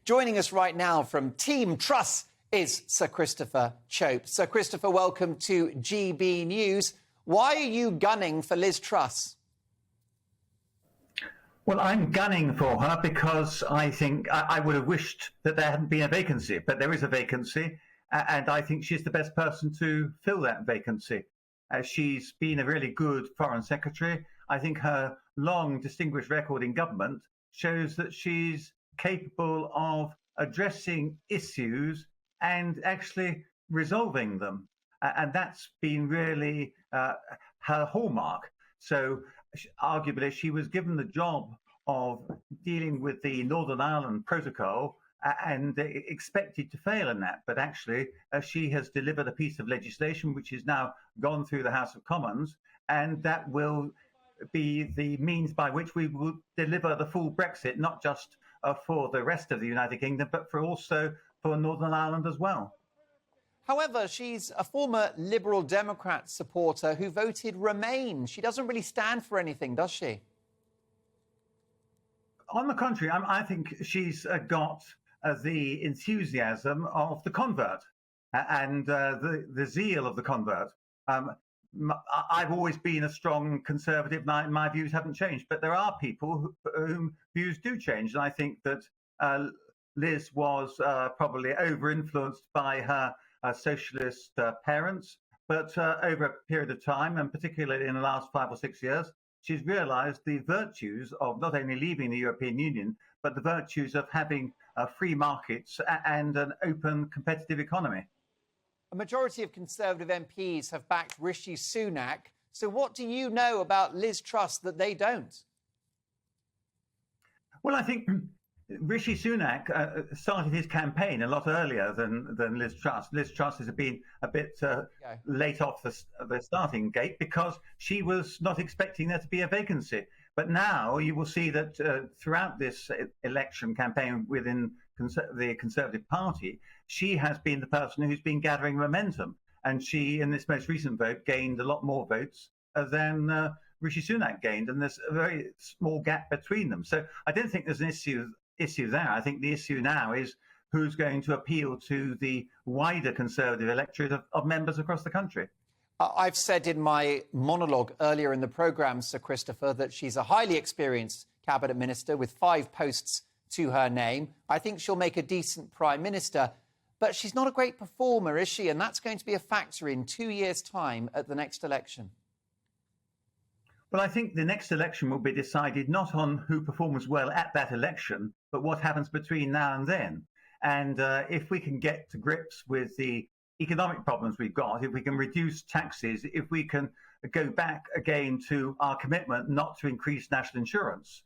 Joining us right now from Team Truss is Sir Christopher Chope. Sir Christopher, welcome to GB News. Why are you gunning for Liz Truss? Well, I'm gunning for her because I think I would have wished that there hadn't been a vacancy, but there is a vacancy, and I think she's the best person to fill that vacancy. She's been a really good Foreign Secretary. I think her long distinguished record in government shows that she's capable of addressing issues and actually resolving them. And that's been really her hallmark. So arguably, she was given the job of dealing with the Northern Ireland Protocol and expected to fail in that. But actually, she has delivered a piece of legislation which has now gone through the House of Commons, and that will be the means by which we will deliver the full Brexit, not just for the rest of the United Kingdom, but also for Northern Ireland as well. However, she's a former Liberal Democrat supporter who voted Remain. She doesn't really stand for anything, does she? On the contrary, I think she's got the enthusiasm of the convert and the zeal of the convert. I've always been a strong conservative. My views haven't changed, but there are people whom views do change. And I think that Liz was probably over-influenced by her socialist parents. But over a period of time, and particularly in the last 5 or 6 years, she's realised the virtues of not only leaving the European Union, but the virtues of having free markets and an open, competitive economy. A majority of Conservative MPs have backed Rishi Sunak. So what do you know about Liz Truss that they don't? Well, I think Rishi Sunak started his campaign a lot earlier than Liz Truss. Liz Truss has been a bit late off the starting gate because she was not expecting there to be a vacancy. But now you will see that throughout this election campaign within the Conservative Party, she has been the person who's been gathering momentum. And she, in this most recent vote, gained a lot more votes than Rishi Sunak gained. And there's a very small gap between them. So I don't think there's an issue there. I think the issue now is who's going to appeal to the wider Conservative electorate of members across the country. I've said in my monologue earlier in the programme, Sir Christopher, that she's a highly experienced cabinet minister with 5 posts to her name. I think she'll make a decent prime minister, but she's not a great performer, is she? And that's going to be a factor in 2 years' time at the next election. Well, I think the next election will be decided not on who performs well at that election, but what happens between now and then. And if we can get to grips with the economic problems we've got, if we can reduce taxes, if we can go back again to our commitment not to increase national insurance,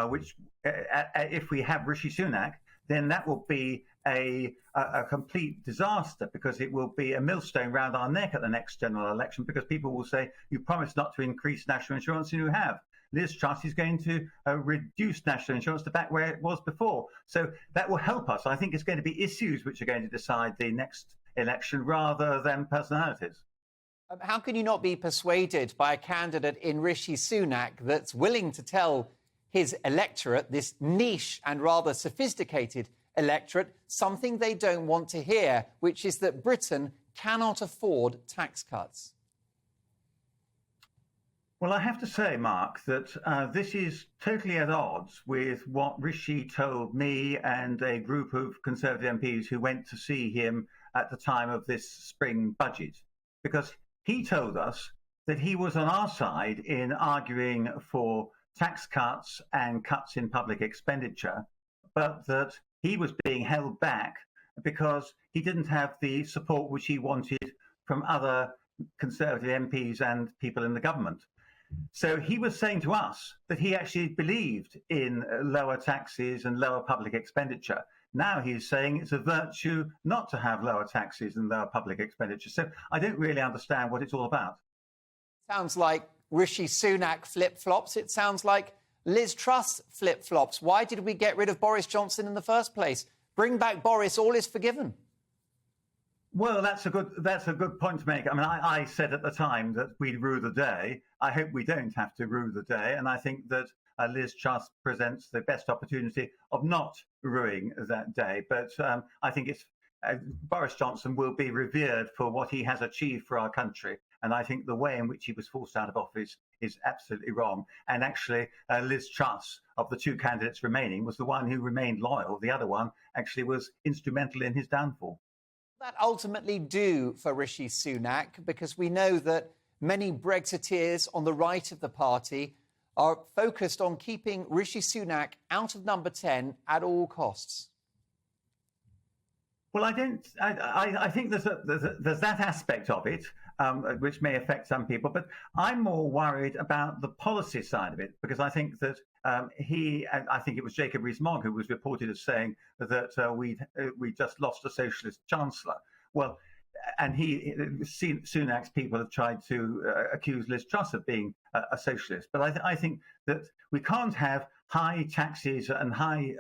which if we have Rishi Sunak, then that will be a complete disaster because it will be a millstone round our neck at the next general election because people will say, you promised not to increase national insurance and you have. Liz Truss is going to reduce national insurance to back where it was before. So that will help us. I think it's going to be issues which are going to decide the next election rather than personalities. How can you not be persuaded by a candidate in Rishi Sunak that's willing to tell his electorate, this niche and rather sophisticated electorate, something they don't want to hear, which is that Britain cannot afford tax cuts? Well, I have to say, Mark, that this is totally at odds with what Rishi told me and a group of Conservative MPs who went to see him at the time of this spring budget, because he told us that he was on our side in arguing for tax cuts and cuts in public expenditure, but that he was being held back because he didn't have the support which he wanted from other Conservative MPs and people in the government. So he was saying to us that he actually believed in lower taxes and lower public expenditure. Now he's saying it's a virtue not to have lower taxes and lower public expenditure. So I don't really understand what it's all about. Sounds like Rishi Sunak flip-flops. It sounds like Liz Truss flip-flops. Why did we get rid of Boris Johnson in the first place? Bring back Boris, all is forgiven. Well, that's a good point to make. I mean, I said at the time that we'd rue the day. I hope we don't have to rue the day. And I think that Liz Truss presents the best opportunity of not ruining that day. But I think it's Boris Johnson will be revered for what he has achieved for our country. And I think the way in which he was forced out of office is absolutely wrong. And actually, Liz Truss, of the two candidates remaining, was the one who remained loyal. The other one actually was instrumental in his downfall. That ultimately do for Rishi Sunak, because we know that many Brexiteers on the right of the party are focused on keeping Rishi Sunak out of number 10 at all costs. Well, I think there's that aspect of it, which may affect some people, but I'm more worried about the policy side of it, because I think that I think it was Jacob Rees-Mogg who was reported as saying that we just lost a socialist chancellor. Well, and Sunak's people have tried to accuse Liz Truss of being a socialist. But I think that we can't have high taxes and high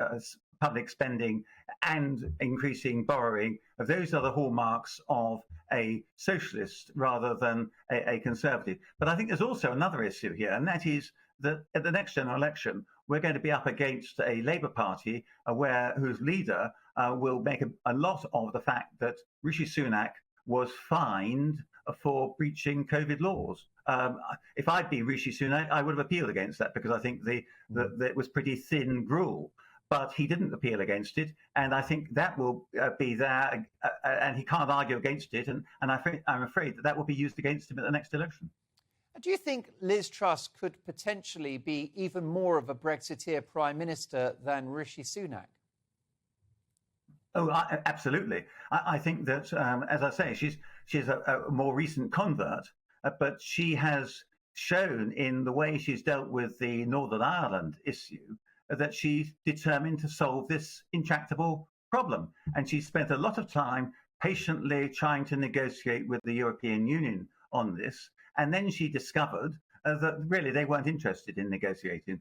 public spending and increasing borrowing. Those are the hallmarks of a socialist rather than a conservative. But I think there's also another issue here, and that is that at the next general election, we're going to be up against a Labour Party whose leader will make a lot of the fact that Rishi Sunak was fined for breaching COVID laws. If I'd be Rishi Sunak, I would have appealed against that, because I think that it was pretty thin gruel. But he didn't appeal against it, and I think that will be there, and he can't argue against it, and I'm afraid that will be used against him at the next election. Do you think Liz Truss could potentially be even more of a Brexiteer Prime Minister than Rishi Sunak? Oh, absolutely. I think that, as I say, she's a more recent convert, but she has shown in the way she's dealt with the Northern Ireland issue that she's determined to solve this intractable problem. And she spent a lot of time patiently trying to negotiate with the European Union on this. And then she discovered that really they weren't interested in negotiating.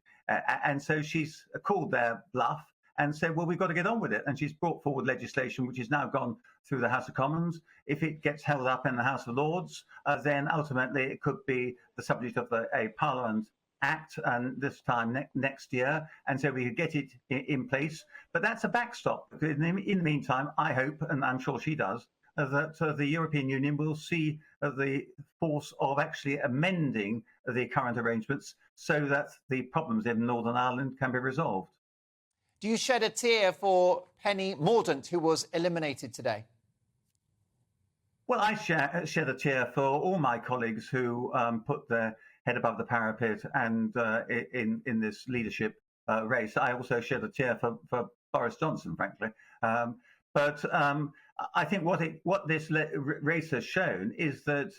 And so she's called their bluff and said, well, we've got to get on with it. And she's brought forward legislation which has now gone through the House of Commons. If it gets held up in the House of Lords, then ultimately it could be the subject of a Parliament Act, and this time next year, and so we could get it in place. But that's a backstop. In the meantime, I hope, and I'm sure she does, that the European Union will see the force of actually amending the current arrangements so that the problems in Northern Ireland can be resolved. Do you shed a tear for Penny Mordaunt, who was eliminated today? Well, I shed a tear for all my colleagues who put their head above the parapet and in this leadership race. I also shed a tear for Boris Johnson, frankly. But I think what this race has shown is that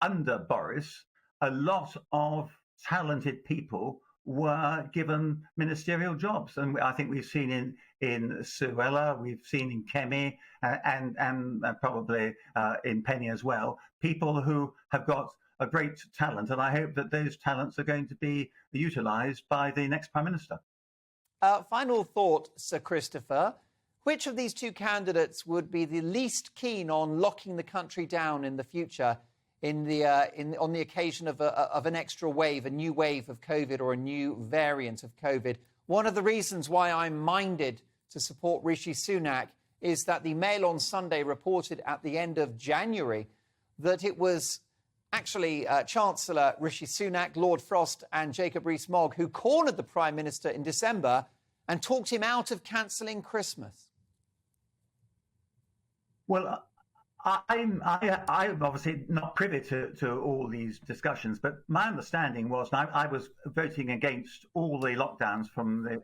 under Boris, a lot of talented people were given ministerial jobs. And I think we've seen in Suella, we've seen in Kemi, and probably in Penny as well, people who have got a great talent, and I hope that those talents are going to be utilised by the next Prime Minister. Final thought, Sir Christopher. Which of these two candidates would be the least keen on locking the country down in the future on the occasion of an extra wave, a new wave of COVID or a new variant of COVID? One of the reasons why I'm minded to support Rishi Sunak is that the Mail on Sunday reported at the end of January that it was actually Chancellor Rishi Sunak, Lord Frost and Jacob Rees-Mogg who cornered the Prime Minister in December and talked him out of cancelling Christmas. Well, I'm obviously not privy to all these discussions, but my understanding was, and I was voting against all the lockdowns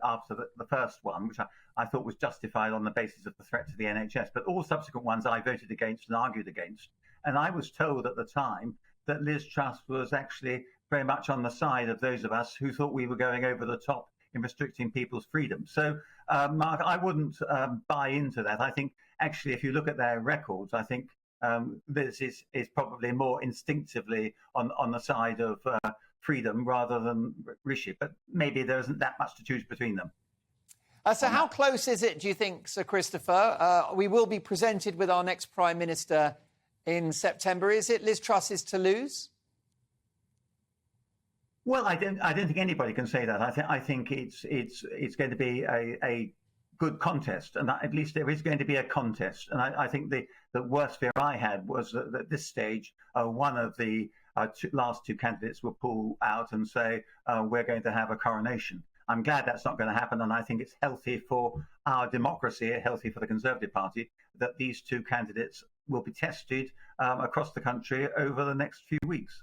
after the first one, which I thought was justified on the basis of the threat to the NHS, but all subsequent ones I voted against and argued against. And I was told at the time that Liz Truss was actually very much on the side of those of us who thought we were going over the top in restricting people's freedom. So, Mark, I wouldn't buy into that. I think, actually, if you look at their records, I think this is probably more instinctively on the side of freedom rather than Rishi. But maybe there isn't that much to choose between them. So how close is it, do you think, Sir Christopher? We will be presented with our next Prime Minister in September. Is it Liz Truss's to lose? Well, I don't think anybody can say that. I think it's going to be a good contest, and at least there is going to be a contest. And I think the worst fear I had was that at this stage, one of the last two candidates will pull out and say we're going to have a coronation. I'm glad that's not going to happen, and I think it's healthy for our democracy, healthy for the Conservative Party, that these two candidates will be tested across the country over the next few weeks.